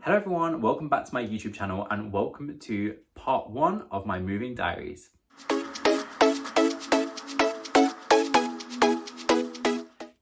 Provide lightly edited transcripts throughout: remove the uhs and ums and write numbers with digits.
Hello everyone, welcome back to my YouTube channel and welcome to part 1 of my moving diaries.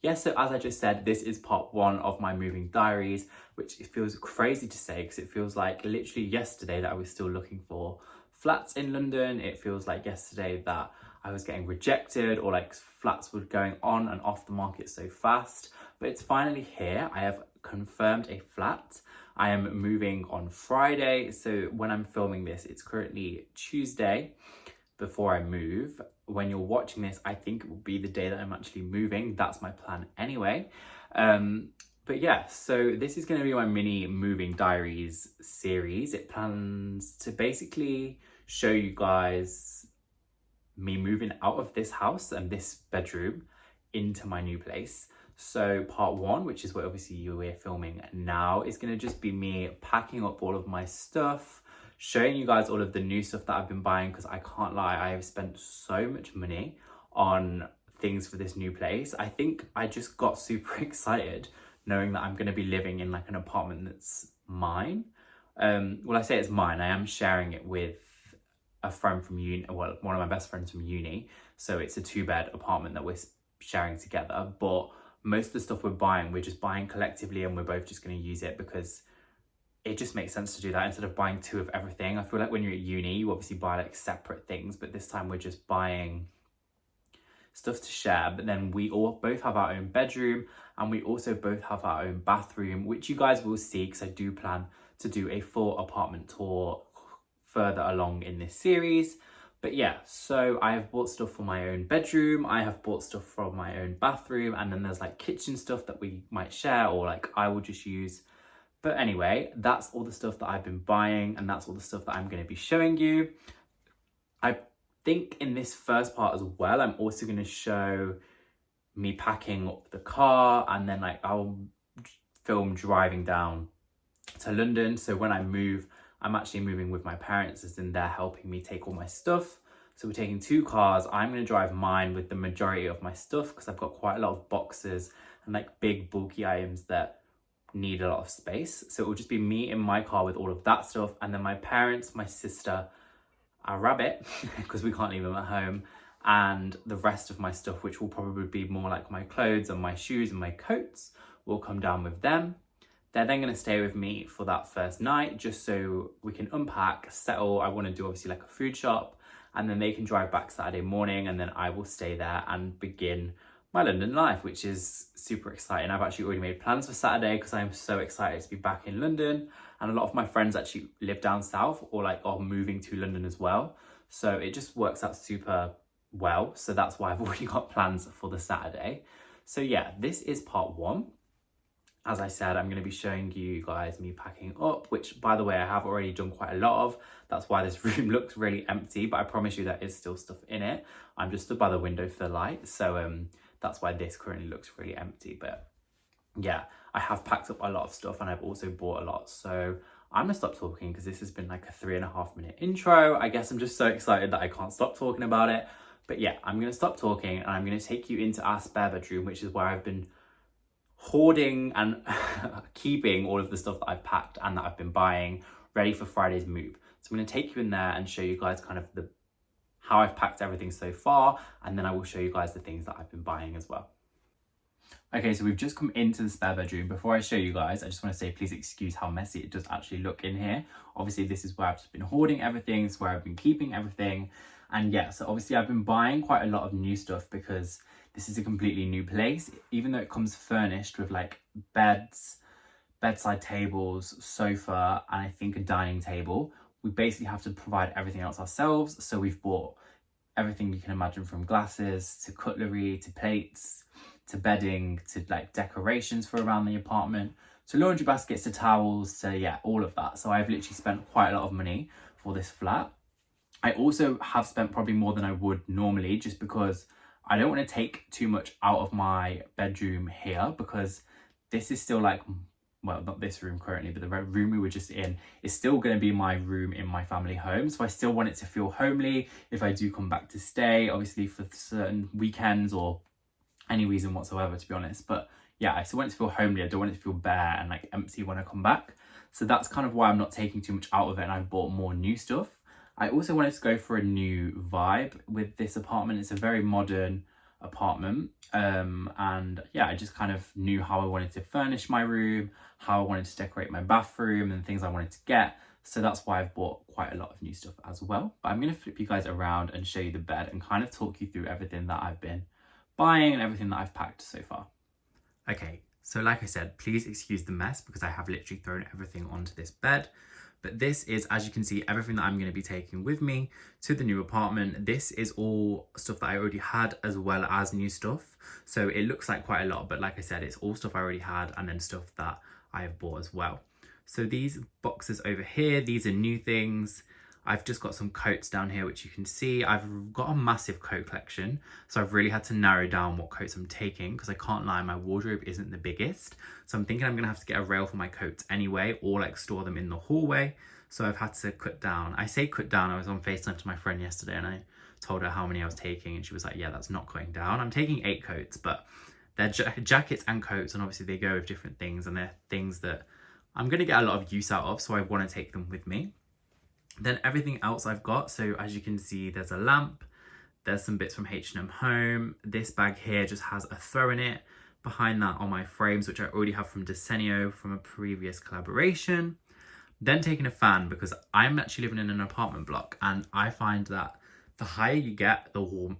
Yes, so as I just said, this is part 1 of my moving diaries, which it feels crazy to say because it feels like literally yesterday that I was still looking for flats in London. It feels like yesterday that I was getting rejected or like flats were going on and off the market so fast, but it's finally here. I have confirmed a flat. I am moving on Friday, so when I'm filming this, it's currently Tuesday before I move. When you're watching this, I think it will be the day that I'm actually moving. That's my plan anyway. But yeah, so this is going to be my mini moving diaries series. It plans to basically show you guys me moving out of this house and this bedroom into my new place. So part 1, which is what obviously we're filming now, is going to just be me packing up all of my stuff, showing you guys all of the new stuff that I've been buying, because I can't lie, I have spent so much money on things for this new place. I think I just got super excited knowing that I'm going to be living in like an apartment that's mine. Well, I say it's mine, I am sharing it with a friend from uni, well, one of my best friends from uni. So it's a 2-bed apartment that we're sharing together, but most of the stuff we're buying, we're just buying collectively and we're both just going to use it because it just makes sense to do that instead of buying 2 of everything. I feel like when you're at uni, you obviously buy like separate things, but this time we're just buying stuff to share. But then we all both have our own bedroom and we also both have our own bathroom, which you guys will see because I do plan to do a full apartment tour further along in this series. But yeah, so I have bought stuff for my own bedroom, I have bought stuff from my own bathroom, and then there's like kitchen stuff that we might share or like I will just use. But anyway, that's all the stuff that I've been buying and that's all the stuff that I'm going to be showing you. I think in this first part as well, I'm also going to show me packing up the car, and then like I'll film driving down to London. So when I move, I'm actually moving with my parents, as in they're helping me take all my stuff. So we're taking 2 cars. I'm going to drive mine with the majority of my stuff because I've got quite a lot of boxes and like big bulky items that need a lot of space. So it will just be me in my car with all of that stuff, and then my parents, my sister, our rabbit, because we can't leave them at home, and the rest of my stuff, which will probably be more like my clothes and my shoes and my coats, will come down with them. They're then going to stay with me for that first night, just so we can unpack, settle. I want to do obviously like a food shop, and then they can drive back Saturday morning, and then I will stay there and begin my London life, which is super exciting. I've actually already made plans for Saturday because I'm so excited to be back in London, and a lot of my friends actually live down south or like are moving to London as well. So it just works out super well. So that's why I've already got plans for the Saturday. So yeah, this is part 1. As I said, I'm going to be showing you guys me packing up, which by the way, I have already done quite a lot of. That's why this room looks really empty, but I promise you there is still stuff in it. I'm just stood by the window for the light. So that's why this currently looks really empty. But yeah, I have packed up a lot of stuff and I've also bought a lot. So I'm going to stop talking because this has been like a 3.5-minute intro. I guess I'm just so excited that I can't stop talking about it. But yeah, I'm going to stop talking and I'm going to take you into our spare bedroom, which is where I've been hoarding and keeping all of the stuff that I've packed and that I've been buying ready for Friday's move. So I'm going to take you in there and show you guys kind of how I've packed everything so far, and then I will show you guys the things that I've been buying as well. Okay, so we've just come into the spare bedroom. Before I show you guys, I just want to say please excuse how messy it does actually look in here. Obviously this is where I've just been hoarding everything, it's where I've been keeping everything. And yeah, so obviously I've been buying quite a lot of new stuff because this is a completely new place. Even though it comes furnished with like beds, bedside tables, sofa, and I think a dining table, we basically have to provide everything else ourselves. So we've bought everything you can imagine, from glasses to cutlery to plates to bedding to like decorations for around the apartment to laundry baskets to towels to yeah, all of that. So I've literally spent quite a lot of money for this flat. I also have spent probably more than I would normally, just because I don't want to take too much out of my bedroom here, because this is still like, well, not this room currently, but the room we were just in is still going to be my room in my family home. So I still want it to feel homely if I do come back to stay, obviously for certain weekends or any reason whatsoever, to be honest. But yeah, I still want it to feel homely. I don't want it to feel bare and like empty when I come back. So that's kind of why I'm not taking too much out of it and I've bought more new stuff. I also wanted to go for a new vibe with this apartment. It's a very modern apartment. And yeah, I just kind of knew how I wanted to furnish my room, how I wanted to decorate my bathroom and things I wanted to get. So that's why I've bought quite a lot of new stuff as well. But I'm going to flip you guys around and show you the bed and kind of talk you through everything that I've been buying and everything that I've packed so far. Okay, so like I said, please excuse the mess because I have literally thrown everything onto this bed. But this is, as you can see, everything that I'm going to be taking with me to the new apartment. This is all stuff that I already had as well as new stuff. So it looks like quite a lot, but like I said, it's all stuff I already had and then stuff that I have bought as well. So these boxes over here, these are new things. I've just got some coats down here, which you can see. I've got a massive coat collection, so I've really had to narrow down what coats I'm taking because I can't lie, my wardrobe isn't the biggest. So I'm thinking I'm gonna have to get a rail for my coats anyway, or like store them in the hallway. So I've had to cut down. I say cut down, I was on FaceTime to my friend yesterday and I told her how many I was taking and she was like, yeah, that's not cutting down. I'm taking 8 coats, but they're jackets and coats, and obviously they go with different things and they're things that I'm gonna get a lot of use out of, so I wanna take them with me. Then everything else I've got, so as you can see, there's a lamp, there's some bits from H&M Home. This bag here just has a throw in it. Behind that are my frames, which I already have from Desenio from a previous collaboration. Then taking a fan because I'm actually living in an apartment block and I find that the higher you get, the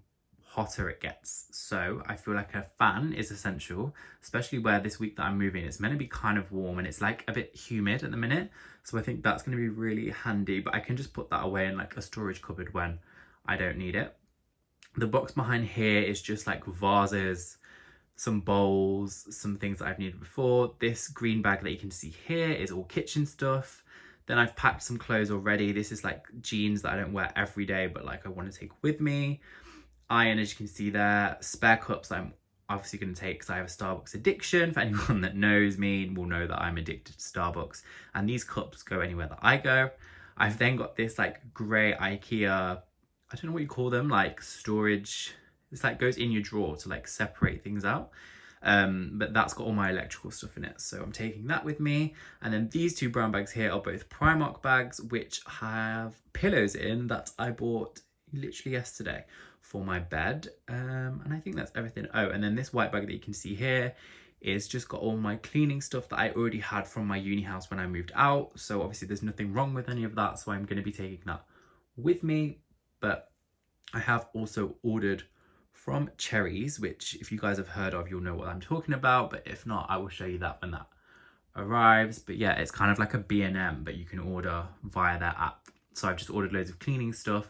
hotter it gets. So I feel like a fan is essential, especially where this week that I'm moving, it's meant to be kind of warm and it's like a bit humid at the minute. So I think that's going to be really handy, but I can just put that away in like a storage cupboard when I don't need it. The box behind here is just like vases, some bowls, some things that I've needed before. This green bag that you can see here is all kitchen stuff. Then I've packed some clothes already. This is like jeans that I don't wear every day, but like I want to take with me. Iron, as you can see there. Spare cups that I'm obviously going to take because I have a Starbucks addiction. For anyone that knows me will know that I'm addicted to Starbucks, and these cups go anywhere that I go. I've then got this like grey IKEA, I don't know what you call them, like storage. It's like goes in your drawer to like separate things out. But that's got all my electrical stuff in it, so I'm taking that with me. And then these 2 brown bags here are both Primark bags, which have pillows in that I bought literally yesterday for my bed. And I think that's everything. Oh, and then this white bag that you can see here is just got all my cleaning stuff that I already had from my uni house when I moved out. So obviously there's nothing wrong with any of that, so I'm going to be taking that with me. But I have also ordered from Cherries, which if you guys have heard of, you'll know what I'm talking about, but if not, I will show you that when that arrives. But yeah, it's kind of like a B&M, but you can order via their app. So I've just ordered loads of cleaning stuff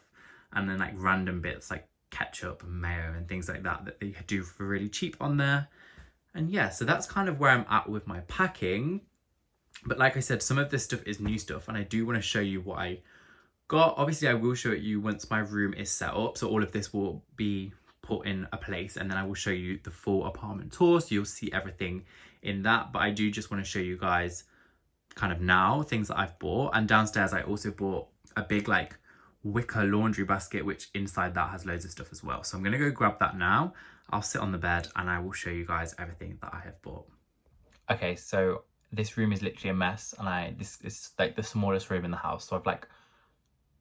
and then like random bits like ketchup and mayo and things like that they do for really cheap on there. And yeah, so that's kind of where I'm at with my packing. But like I said, some of this stuff is new stuff and I do want to show you what I got. Obviously I will show it you once my room is set up, so all of this will be put in a place and then I will show you the full apartment tour, so you'll see everything in that. But I do just want to show you guys kind of now things that I've bought. And downstairs I also bought a big like wicker laundry basket, which inside that has loads of stuff as well. So I'm gonna go grab that now. I'll sit on the bed and I will show you guys everything that I have bought. Okay, so this room is literally a mess and this is like the smallest room in the house, so I've like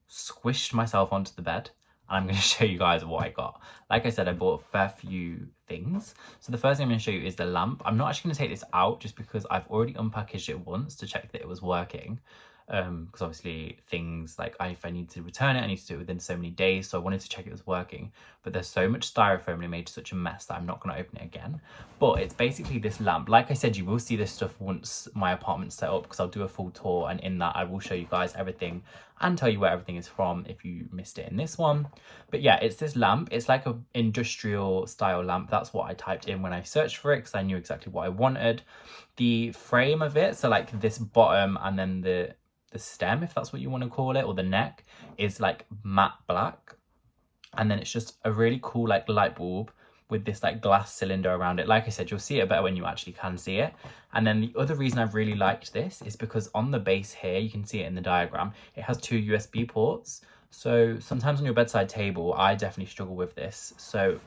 squished myself onto the bed. I'm going to show you guys what I got. Like I said, I bought a fair few things. So the first thing I'm going to show you is the lamp. I'm not actually going to take this out just because I've already unpackaged it once to check that it was working. Because obviously things like if I need to return it, I need to do it within so many days. So I wanted to check it was working. But there's so much styrofoam and it made such a mess that I'm not going to open it again. But it's basically this lamp. Like I said, you will see this stuff once my apartment's set up because I'll do a full tour. And in that, I will show you guys everything and tell you where everything is from if you missed it in this one. But yeah, it's this lamp. It's like an industrial style lamp. That's what I typed in when I searched for it because I knew exactly what I wanted. The frame of it, so like this bottom and then the stem, if that's what you want to call it, or the neck, is like matte black. And then it's just a really cool like light bulb with this like glass cylinder around it. Like I said, you'll see it better when you actually can see it. And then the other reason I've really liked this is because on the base here, you can see it in the diagram, it has 2 USB ports. So sometimes on your bedside table, I definitely struggle with this. So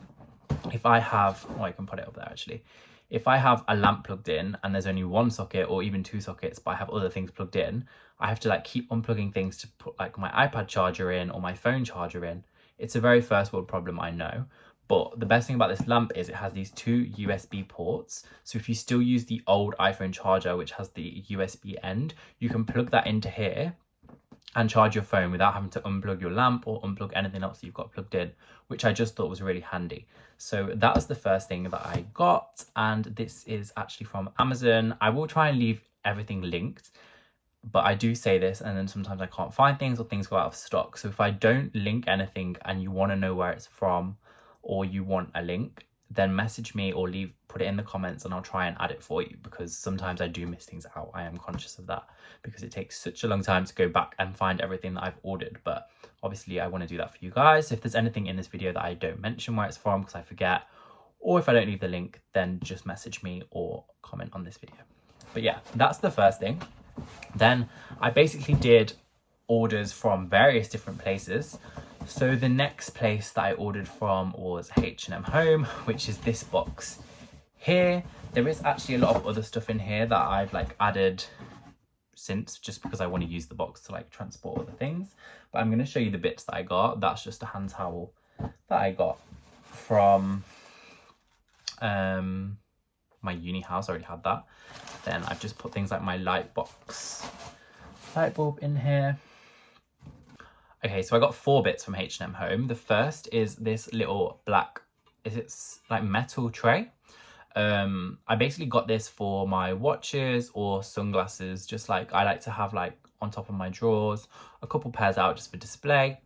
if I have, oh, I can put it up there actually. if I have a lamp plugged in and there's only one socket or even two sockets, but I have other things plugged in, I have to like keep unplugging things to put like my iPad charger in or my phone charger in. It's a very first world problem, I know. But the best thing about this lamp is it has these two USB ports. So if you still use the old iPhone charger, which has the USB end, you can plug that into here and charge your phone without having to unplug your lamp or unplug anything else that you've got plugged in, which I just thought was really handy. So that was the first thing that I got, and this is actually from Amazon. I will try and leave everything linked, but I do say this and then sometimes I can't find things or things go out of stock. So if I don't link anything and you want to know where it's from or you want a link, then message me or put it in the comments and I'll try and add it for you, because sometimes I do miss things out. I am conscious of that because it takes such a long time to go back and find everything that I've ordered, but obviously I want to do that for you guys. So if there's anything in this video that I don't mention where it's from because I forget, or if I don't leave the link, then just message me or comment on this video. But yeah, that's the first thing. Then I basically did orders from various different places. So the next place that I ordered from was H&M Home, which is this box here. There is actually a lot of other stuff in here that I've like added since, just because I want to use the box to like transport other things. But I'm going to show you the bits that I got. That's just a hand towel that I got from my uni house. I already had that. Then I've just put things like my light bulb in here. Okay, so I got 4 bits from H&M Home. The first is this little black, it's like metal tray. I basically got this for my watches or sunglasses, just like I like to have like on top of my drawers, a couple pairs out just for display.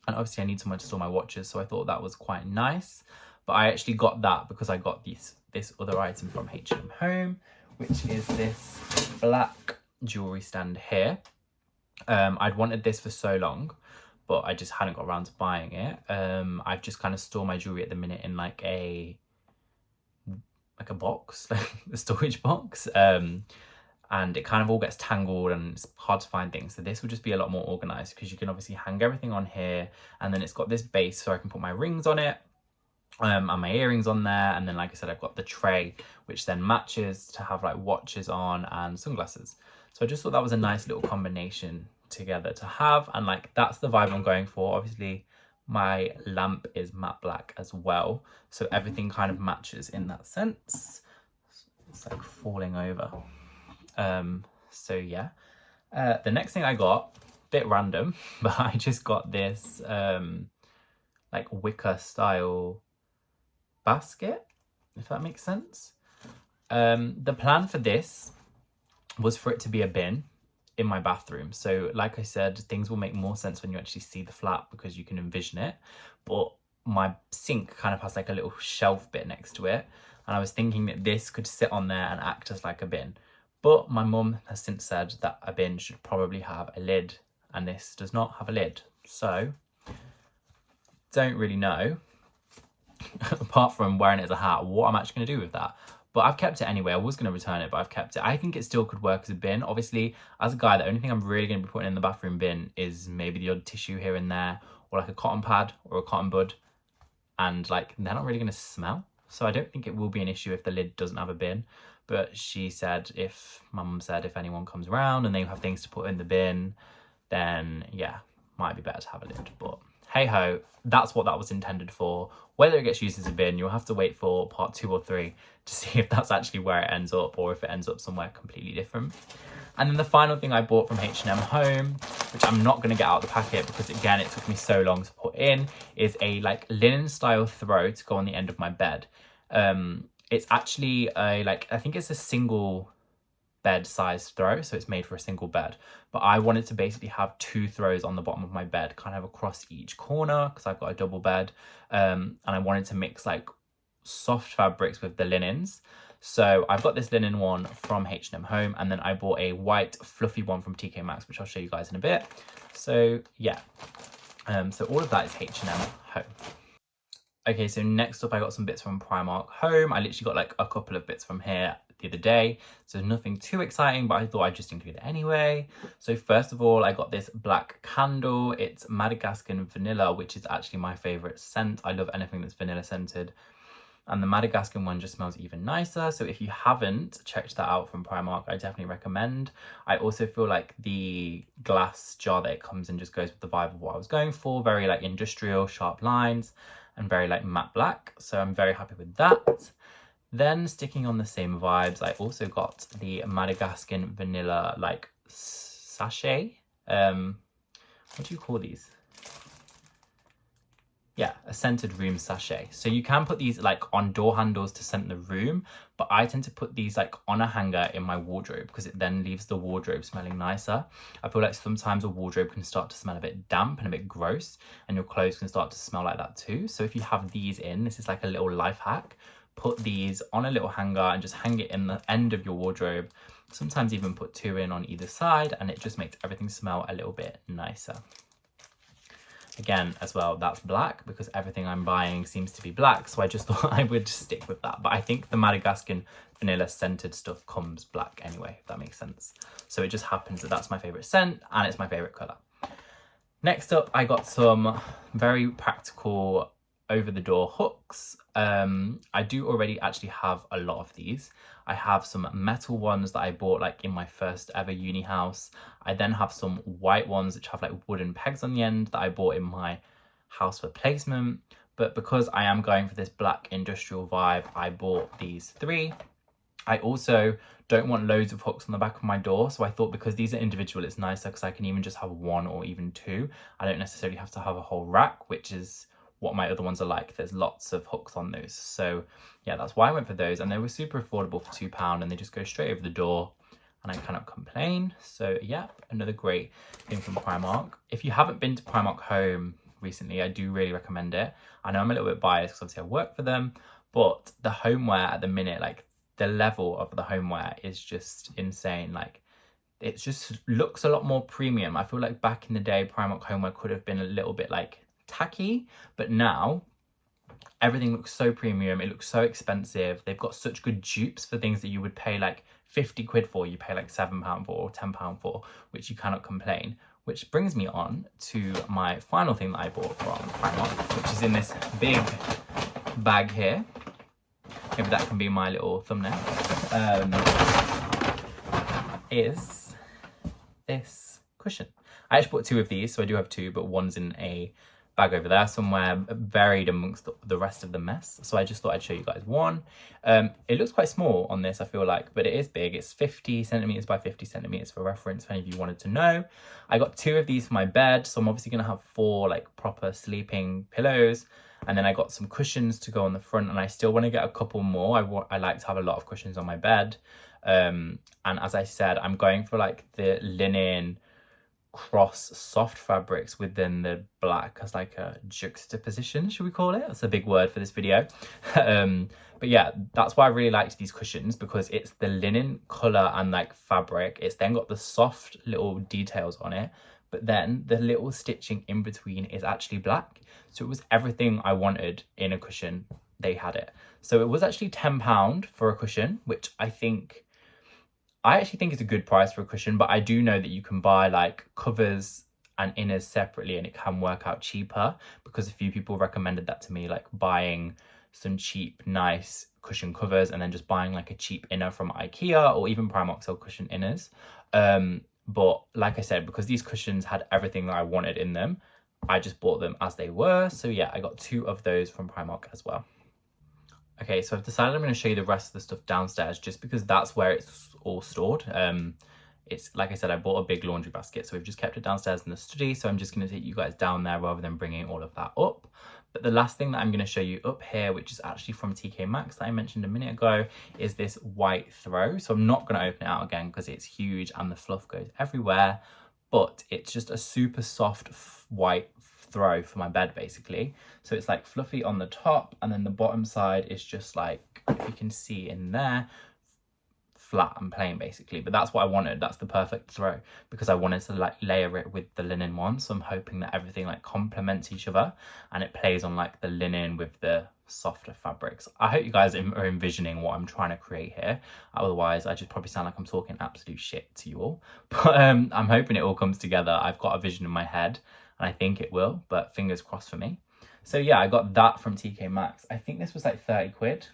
And obviously I need somewhere to store my watches, so I thought that was quite nice. But I actually got that because I got this other item from H&M Home, which is this black jewelry stand here. I'd wanted this for so long, but I just hadn't got around to buying it. I've just kind of store my jewelry at the minute in like a box, like a storage box, and it kind of all gets tangled and it's hard to find things. So this will just be a lot more organized because you can obviously hang everything on here, and then it's got this base so I can put my rings on it, and my earrings on there, and then like I said, I've got the tray which then matches to have like watches on and sunglasses. So I just thought that was a nice little combination together to have, and like that's the vibe I'm going for. Obviously my lamp is matte black as well, so everything kind of matches in that sense. It's like falling over. So yeah, the next thing I got, bit random, but I just got this like wicker style basket, if that makes sense. The plan for this was for it to be a bin in my bathroom. So like I said, things will make more sense when you actually see the flat because you can envision it. But my sink kind of has like a little shelf bit next to it, and I was thinking that this could sit on there and act as like a bin. But my mum has since said that a bin should probably have a lid, and this does not have a lid. So don't really know, apart from wearing it as a hat, what I'm actually going to do with that. But I've kept it anyway. I was going to return it, but I've kept it. I think it still could work as a bin. Obviously, as a guy, the only thing I'm really going to be putting in the bathroom bin is maybe the odd tissue here and there, or like a cotton pad or a cotton bud. And like, they're not really going to smell. So I don't think it will be an issue if the lid doesn't have a bin. But she said, my mum said, if anyone comes around and they have things to put in the bin, then yeah, might be better to have a lid. But hey ho, that's what that was intended for. Whether it gets used as a bin, you'll have to wait for part 2 or 3 to see if that's actually where it ends up, or if it ends up somewhere completely different. And then the final thing I bought from H&M Home, which I'm not going to get out of the packet because again it took me so long to put in, is a like linen style throw to go on the end of my bed. It's actually a like, I think it's a single bed size throw, so it's made for a single bed, but I wanted to basically have 2 throws on the bottom of my bed, kind of across each corner, because I've got a double bed, and I wanted to mix like soft fabrics with the linens. So I've got this linen one from H&M Home, and then I bought a white fluffy one from TK Maxx, which I'll show you guys in a bit. So yeah, so all of that is H&M Home. Okay, so next up I got some bits from Primark Home. I literally got like a couple of bits from here the other day, so nothing too exciting, but I thought I'd just include it anyway. So first of all, I got this black candle. It's Madagascar vanilla, which is actually my favorite scent. I love anything that's vanilla scented. And the Madagascar one just smells even nicer. So if you haven't checked that out from Primark, I definitely recommend. I also feel like the glass jar that it comes in just goes with the vibe of what I was going for. Very like industrial, sharp lines, and very like matte black. So I'm very happy with that. Then sticking on the same vibes, I also got the Madagascar vanilla like sachet. What do you call these? Yeah, a scented room sachet. So you can put these like on door handles to scent the room, but I tend to put these like on a hanger in my wardrobe because it then leaves the wardrobe smelling nicer. I feel like sometimes a wardrobe can start to smell a bit damp and a bit gross, and your clothes can start to smell like that too. So if you have these in, this is like a little life hack. Put these on a little hanger and just hang it in the end of your wardrobe. Sometimes even put 2 in on either side, and it just makes everything smell a little bit nicer. Again, as well, that's black because everything I'm buying seems to be black. So I just thought I would stick with that. But I think the Madagascar vanilla scented stuff comes black anyway, if that makes sense. So it just happens that that's my favorite scent and it's my favorite color. Next up, I got some very practical over-the-door hooks. I do already actually have a lot of these. I have some metal ones that I bought like in my first ever uni house. I then have some white ones which have like wooden pegs on the end that I bought in my house for placement. But because I am going for this black industrial vibe, I bought these 3. I also don't want loads of hooks on the back of my door. So I thought because these are individual, it's nicer because I can even just have 1 or even 2. I don't necessarily have to have a whole rack, which is what my other ones are like. There's lots of hooks on those. So yeah, that's why I went for those, and they were super affordable for £2 and they just go straight over the door and I cannot complain. So yeah, another great thing from Primark. If you haven't been to Primark Home recently, I do really recommend it. I know I'm a little bit biased because obviously I work for them, but the homeware at the minute, like the level of the homeware is just insane. Like it just looks a lot more premium. I feel like back in the day, Primark homeware could have been a little bit like tacky, but now everything looks so premium. It looks so expensive. They've got such good dupes for things that you would pay like 50 quid for, you pay like £7 for or £10 for, which you cannot complain. Which brings me on to my final thing that I bought from Primark, which is in this big bag here. Maybe that can be my little thumbnail. Is this cushion. I actually bought 2 of these, so I do have 2, but one's in a bag over there somewhere, buried amongst the rest of the mess. So I just thought I'd show you guys one. It looks quite small on this, I feel like, but it is big. It's 50 centimeters by 50 centimeters for reference, if any of you wanted to know. I got 2 of these for my bed, so I'm obviously gonna have 4 like proper sleeping pillows. And then I got some cushions to go on the front, and I still want to get a couple more. I like to have a lot of cushions on my bed. And as I said, I'm going for like the linen cross soft fabrics within the black as like a juxtaposition, should we call it? That's a big word for this video. But yeah, that's why I really liked these cushions, because it's the linen color and like fabric. It's then got the soft little details on it, but then the little stitching in between is actually black. So it was everything I wanted in a cushion. They had it. So it was actually £10 for a cushion, which I actually think it's a good price for a cushion, but I do know that you can buy like covers and inners separately and it can work out cheaper, because a few people recommended that to me, like buying some cheap, nice cushion covers and then just buying like a cheap inner from IKEA, or even Primark sell cushion inners. But like I said, because these cushions had everything that I wanted in them, I just bought them as they were. So yeah, I got 2 of those from Primark as well. Okay, so I've decided I'm going to show you the rest of the stuff downstairs, just because that's where it's all stored. It's like I said, I bought a big laundry basket, so we've just kept it downstairs in the study. So I'm just going to take you guys down there rather than bringing all of that up. But the last thing that I'm going to show you up here, which is actually from TK Maxx that I mentioned a minute ago, is this white throw. So I'm not going to open it out again because it's huge and the fluff goes everywhere, but it's just a super soft white throw for my bed basically. So it's like fluffy on the top, and then the bottom side is just like, if you can see in there, flat and plain basically. But that's what I wanted. That's the perfect throw, because I wanted to like layer it with the linen one. So I'm hoping that everything like complements each other and it plays on like the linen with the softer fabrics. I hope you guys are envisioning what I'm trying to create here. Otherwise I just probably sound like I'm talking absolute shit to you all. But I'm hoping it all comes together. I've got a vision in my head and I think it will, but fingers crossed for me. So yeah, I got that from TK Maxx. I think this was like 30 quid.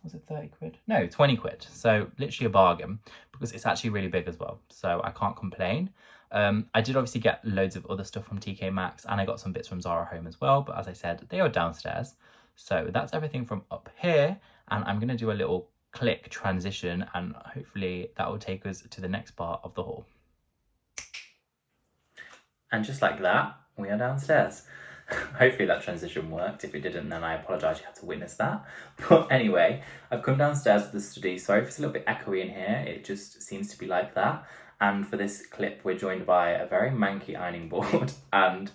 Was it 30 quid? No, 20 quid. So literally a bargain, because it's actually really big as well. So I can't complain. I did obviously get loads of other stuff from TK Maxx, and I got some bits from Zara Home as well. But as I said, they are downstairs. So that's everything from up here. And I'm going to do a little click transition, and hopefully that will take us to the next part of the haul. And just like that, we are downstairs. Hopefully that transition worked. If it didn't, then I apologise, you had to witness that. But anyway, I've come downstairs to the study. Sorry if it's a little bit echoey in here. It just seems to be like that. And for this clip, we're joined by a very manky ironing board and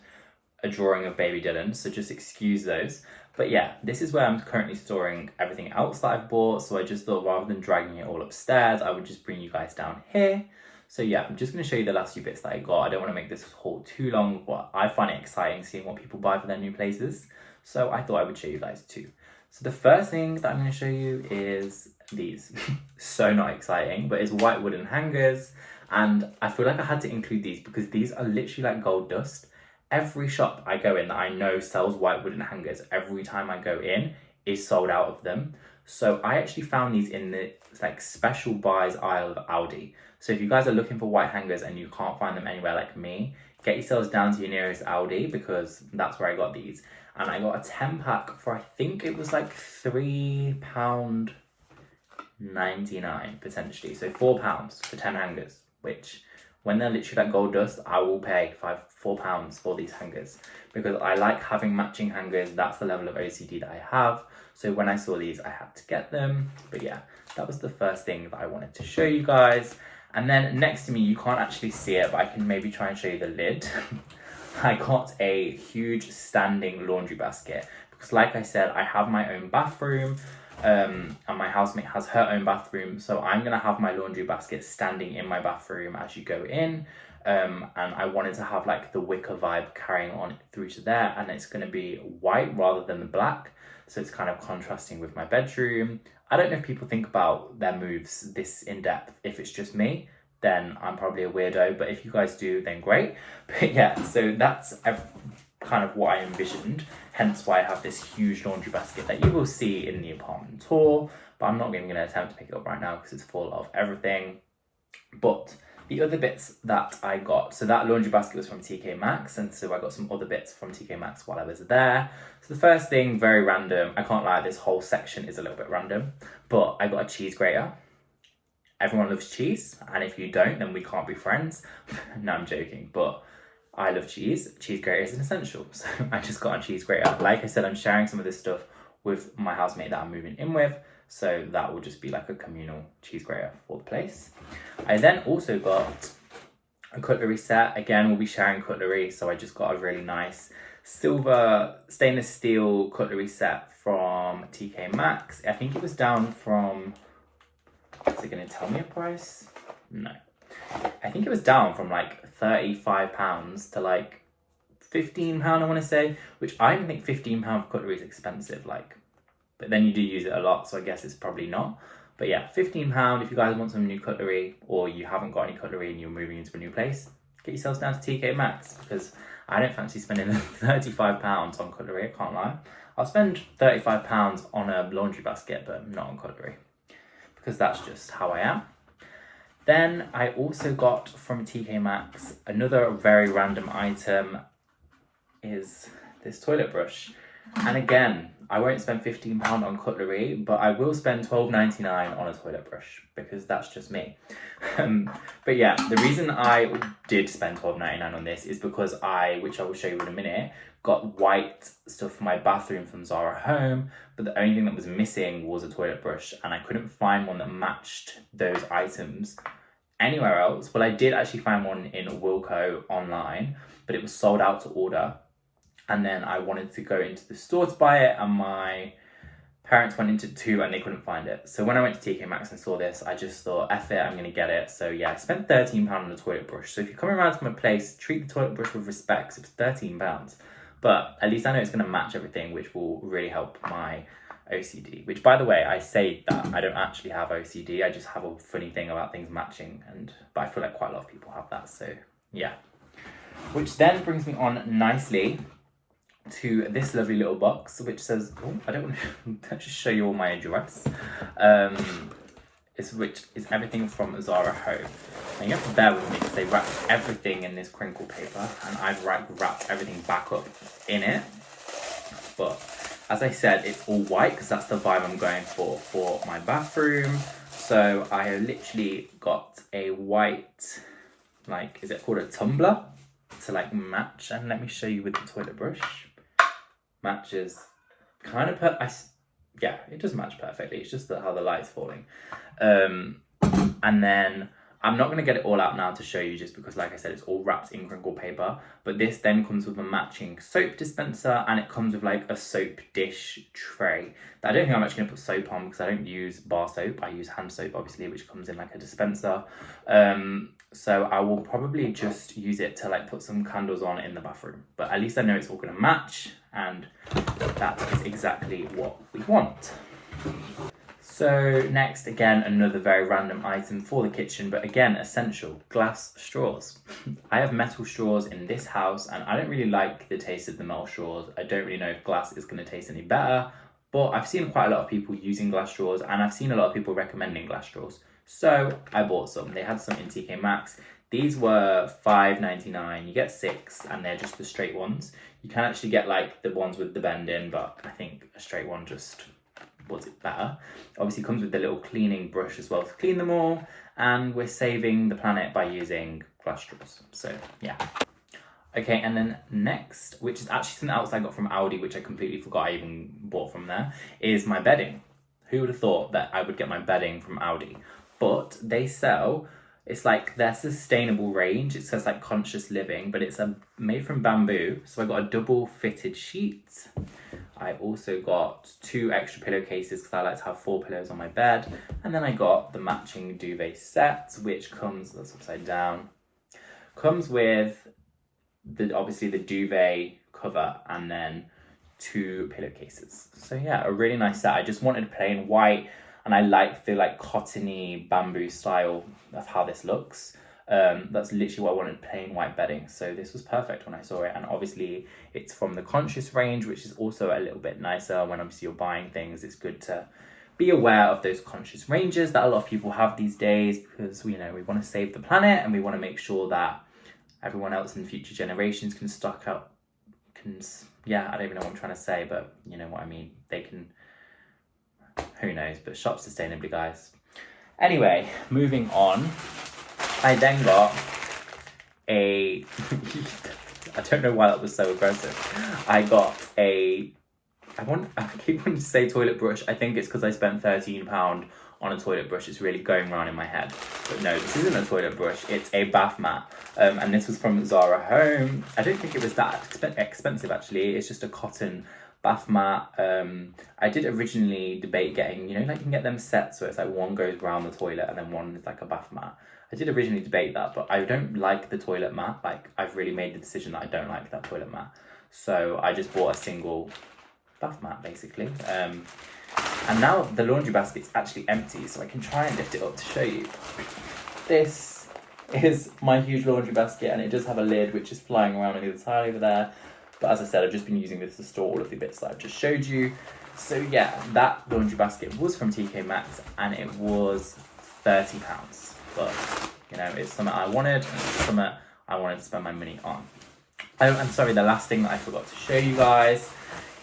a drawing of baby Dylan. So just excuse those. But yeah, this is where I'm currently storing everything else that I've bought. So I just thought rather than dragging it all upstairs, I would just bring you guys down here. So yeah, I'm just going to show you the last few bits that I got. I don't want to make this haul too long, but I find it exciting seeing what people buy for their new places. So I thought I would show you guys too. So the first thing that I'm going to show you is these. So not exciting, but it's white wooden hangers. And I feel like I had to include these because these are literally like gold dust. Every shop I go in that I know sells white wooden hangers, every time I go in, is sold out of them. So I actually found these in the like special buys aisle of Aldi. So if you guys are looking for white hangers and you can't find them anywhere like me, get yourselves down to your nearest Aldi, because that's where I got these. And I got a 10 pack for, I think it was like £3.99 potentially. So £4 for 10 hangers, which when they're literally like gold dust, I will pay £4 for these hangers, because I like having matching hangers. That's the level of OCD that I have. So when I saw these, I had to get them. But yeah, that was the first thing that I wanted to show you guys. And then next to me, you can't actually see it, but I can maybe try and show you the lid. I got a huge standing laundry basket, because like I said, I have my own bathroom, and my housemate has her own bathroom. So I'm going to have my laundry basket standing in my bathroom as you go in. And I wanted to have like the wicker vibe carrying on through to there. And it's going to be white rather than the black. So it's kind of contrasting with my bedroom. I don't know if people think about their moves this in depth. If it's just me, then I'm probably a weirdo. But if you guys do, then great. But yeah, so that's kind of what I envisioned. Hence why I have this huge laundry basket that you will see in the apartment tour. But I'm not even going to attempt to pick it up right now because it's full of everything. But the other bits that I got, so that laundry basket was from TK Maxx, and so I got some other bits from TK Maxx while I was there. So the first thing, very random, I can't lie, this whole section is a little bit random, but I got a cheese grater. Everyone loves cheese, and if you don't, then we can't be friends. No, I'm joking, but I love cheese. Cheese grater is an essential, so I just got a cheese grater. Like I said, I'm sharing some of this stuff with my housemate that I'm moving in with, so that will just be like a communal cheese grater for the place. I then also got a cutlery set. Again, we'll be sharing cutlery, so I just got a really nice silver stainless steel cutlery set from TK Maxx. I think it was down from, is it going to tell me a price? No. I think it was down from like £35 to like £15, I want to say, which I don't think £15 for cutlery is expensive, like, but then you do use it a lot, so I guess it's probably not. But yeah, £15 if you guys want some new cutlery, or you haven't got any cutlery and you're moving into a new place, get yourselves down to TK Maxx, because I don't fancy spending £35 on cutlery, I can't lie. I'll spend £35 on a laundry basket, but not on cutlery, because that's just how I am. Then I also got from TK Maxx another very random item, is this toilet brush. And again, I won't spend £15 on cutlery, but I will spend £12.99 on a toilet brush, because that's just me. But yeah, the reason I did spend £12.99 on this is because which I will show you in a minute, got white stuff for my bathroom from Zara Home, but the only thing that was missing was a toilet brush, and I couldn't find one that matched those items anywhere else. Well, I did actually find one in Wilko online, but it was sold out to order. And then I wanted to go into the store to buy it, and my parents went into two and they couldn't find it. So when I went to TK Maxx and saw this, I just thought, F it, I'm going to get it. So yeah, I spent £13 on the toilet brush. So if you're coming around to my place, treat the toilet brush with respect. It's £13. But at least I know it's going to match everything, which will really help my OCD. Which, by the way, I say that I don't actually have OCD. I just have a funny thing about things matching. But I feel like quite a lot of people have that. So yeah. Which then brings me on nicely to this lovely little box which says, oh, I don't want to just show you all my address. Which is everything from Zara Home. And you have to bear with me because they wrapped everything in this crinkle paper and I've wrapped everything back up in it. But as I said, it's all white because that's the vibe I'm going for my bathroom. So I have literally got a white, like, is it called a tumbler? To like match, and let me show you with the toilet brush. Matches kind of, yeah, it does match perfectly. It's just how the light's falling. And then I'm not going to get it all out now to show you just because, like I said, it's all wrapped in crinkle paper. But this then comes with a matching soap dispenser and it comes with like a soap dish tray. I don't think I'm actually going to put soap on because I don't use bar soap. I use hand soap, obviously, which comes in like a dispenser. So I will probably just use it to like put some candles on in the bathroom. But at least I know it's all going to match and that is exactly what we want. So next, again, another very random item for the kitchen, but again, essential, glass straws. I have metal straws in this house and I don't really like the taste of the metal straws. I don't really know if glass is going to taste any better, but I've seen quite a lot of people using glass straws and I've seen a lot of people recommending glass straws. So I bought some. They had some in TK Maxx. These were $5.99. You get 6 and they're just the straight ones. You can actually get like the ones with the bend in, but I think a straight one just was it better. Obviously comes with the little cleaning brush as well to clean them all, and we're saving the planet by using glass straws. So yeah. Okay, and then next, which is actually something else I got from Aldi, which I completely forgot I even bought from there, is my bedding. Who would have thought that I would get my bedding from Aldi? But they sell, it's like their sustainable range. It says like conscious living, but it's made from bamboo. So I got a double fitted sheet. I also got 2 extra pillowcases because I like to have 4 pillows on my bed. And then I got the matching duvet set, which comes, that's upside down, comes with obviously the duvet cover and then 2 pillowcases. So yeah, a really nice set. I just wanted plain white and I like the like cottony bamboo style of how this looks. That's literally what I wanted, plain white bedding. So this was perfect when I saw it. And obviously it's from the conscious range, which is also a little bit nicer when obviously you're buying things. It's good to be aware of those conscious ranges that a lot of people have these days because, you know, we want to save the planet and we want to make sure that everyone else in future generations can stock up, yeah, I don't even know what I'm trying to say, but you know what I mean. They can, who knows, but shop sustainably, guys. Anyway, moving on. I then got I don't know why that was so aggressive. I got I keep wanting to say toilet brush. I think it's because I spent £13 on a toilet brush. It's really going around in my head. But no, this isn't a toilet brush. It's a bath mat. And this was from Zara Home. I don't think it was that expensive, actually. It's just a cotton bath mat. I did originally debate getting, you know, like you can get them sets so it's like one goes around the toilet and then one is like a bath mat. I did originally debate that, but I don't like the toilet mat. Like, I've really made the decision that I don't like that toilet mat. So I just bought a single bath mat, basically. And now the laundry basket's actually empty, so I can try and lift it up to show you. This is my huge laundry basket, and it does have a lid, which is flying around on the other side over there. But as I said, I've just been using this to store all of the bits that I've just showed you. So yeah, that laundry basket was from TK Maxx, and it was £30. But, you know, it's something I wanted, and it's something I wanted to spend my money on. I'm sorry, the last thing that I forgot to show you guys,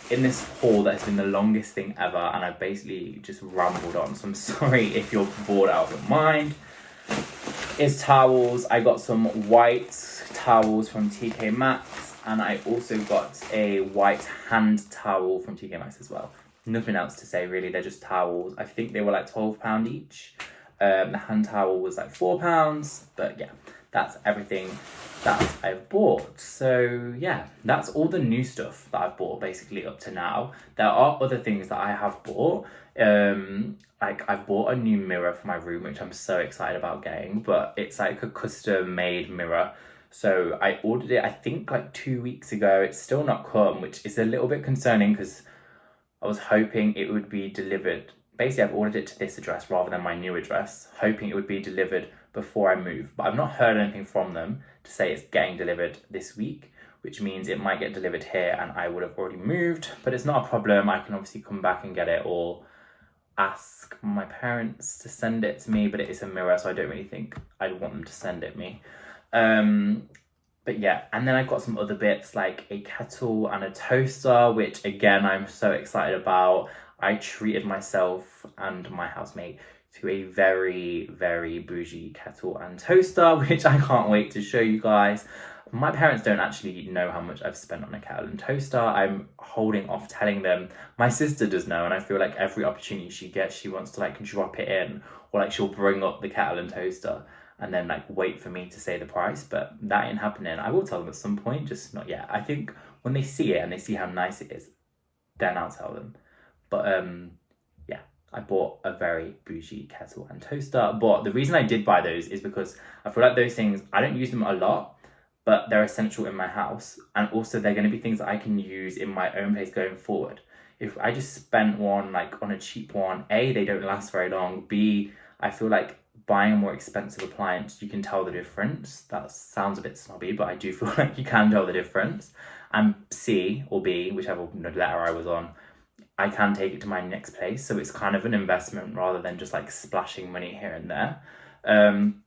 in this haul that has been the longest thing ever, and I've basically just rambled on, so I'm sorry if you're bored out of your mind, is towels. I got some white towels from TK Maxx, and I also got a white hand towel from TK Maxx as well. Nothing else to say, really. They're just towels. I think they were like £12 each. The hand towel was like £4, but yeah, that's everything that I've bought. So yeah, that's all the new stuff that I've bought basically up to now. There are other things that I have bought. Like I've bought a new mirror for my room, which I'm so excited about getting, but it's like a custom made mirror. So I ordered it, I think like 2 weeks ago. It's still not come, which is a little bit concerning because I was hoping it would be delivered. Basically, I've ordered it to this address rather than my new address, hoping it would be delivered before I move. But I've not heard anything from them to say it's getting delivered this week, which means it might get delivered here and I would have already moved, but it's not a problem. I can obviously come back and get it, or ask my parents to send it to me, but it is a mirror, so I don't really think I'd want them to send it me. But yeah, and then I got some other bits like a kettle and a toaster, which again, I'm so excited about. I treated myself and my housemate to a very, very bougie kettle and toaster, which I can't wait to show you guys. My parents don't actually know how much I've spent on a kettle and toaster. I'm holding off telling them. My sister does know, and I feel like every opportunity she gets, she wants to like drop it in, or like she'll bring up the kettle and toaster and then like wait for me to say the price, but that ain't happening. I will tell them at some point, just not yet. I think when they see it and they see how nice it is, then I'll tell them. But yeah, I bought a very bougie kettle and toaster. But the reason I did buy those is because I feel like those things, I don't use them a lot, but they're essential in my house. And also they're going to be things that I can use in my own place going forward. If I just spent one like on a cheap one, A, they don't last very long. B, I feel like buying a more expensive appliance, you can tell the difference. That sounds a bit snobby, but I do feel like you can tell the difference. And C or B, whichever letter I was on, I can take it to my next place. So it's kind of an investment rather than just like splashing money here and there. And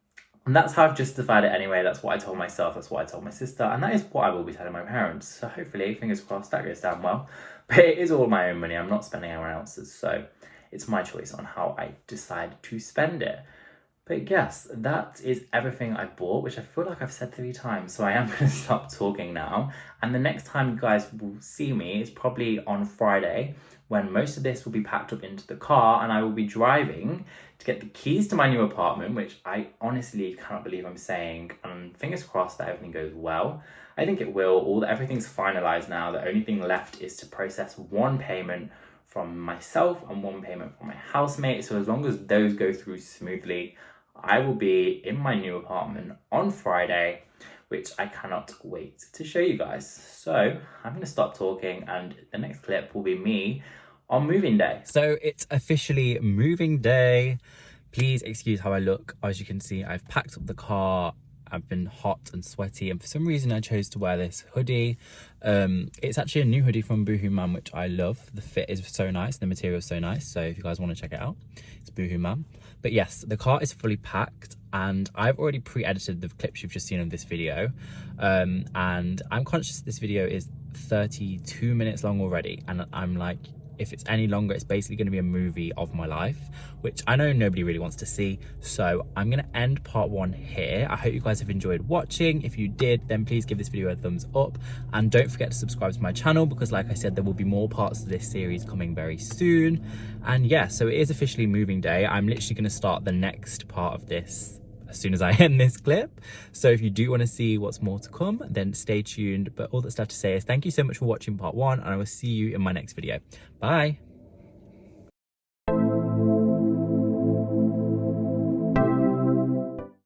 that's how I've justified it anyway. That's what I told myself. That's what I told my sister. And that is what I will be telling my parents. So hopefully, fingers crossed, that goes down well. But it is all my own money. I'm not spending anyone else's. So it's my choice on how I decide to spend it. But yes, that is everything I bought, which I feel like I've said 3 times. So I am going to stop talking now. And the next time you guys will see me is probably on Friday, when most of this will be packed up into the car and I will be driving to get the keys to my new apartment, which I honestly cannot believe I'm saying. And fingers crossed that everything goes well. I think it will. Everything's finalized now. The only thing left is to process one payment from myself and one payment from my housemate. So as long as those go through smoothly, I will be in my new apartment on Friday, which I cannot wait to show you guys. So I'm going to stop talking, and the next clip will be me on moving day. So it's officially moving day. Please excuse how I look. As you can see, I've packed up the car. I've been hot and sweaty, and for some reason I chose to wear this hoodie. It's actually a new hoodie from Boohoo Mam, which I love. The fit is so nice, the material is so nice, so if you guys want to check it out, it's Boohoo Mam. But yes, the car is fully packed, and I've already pre-edited the clips you've just seen of this video, and I'm conscious this video is 32 minutes long already, and I'm like, if it's any longer, it's basically going to be a movie of my life, which I know nobody really wants to see. So I'm going to end part 1 here. I hope you guys have enjoyed watching. If you did, then please give this video a thumbs up, and don't forget to subscribe to my channel, because like I said, there will be more parts of this series coming very soon. And yeah, so it is officially moving day. I'm literally going to start the next part of this as soon as I end this clip. So if you do want to see what's more to come, then stay tuned. But all that's left to say is thank you so much for watching part 1, and I will see you in my next video. Bye.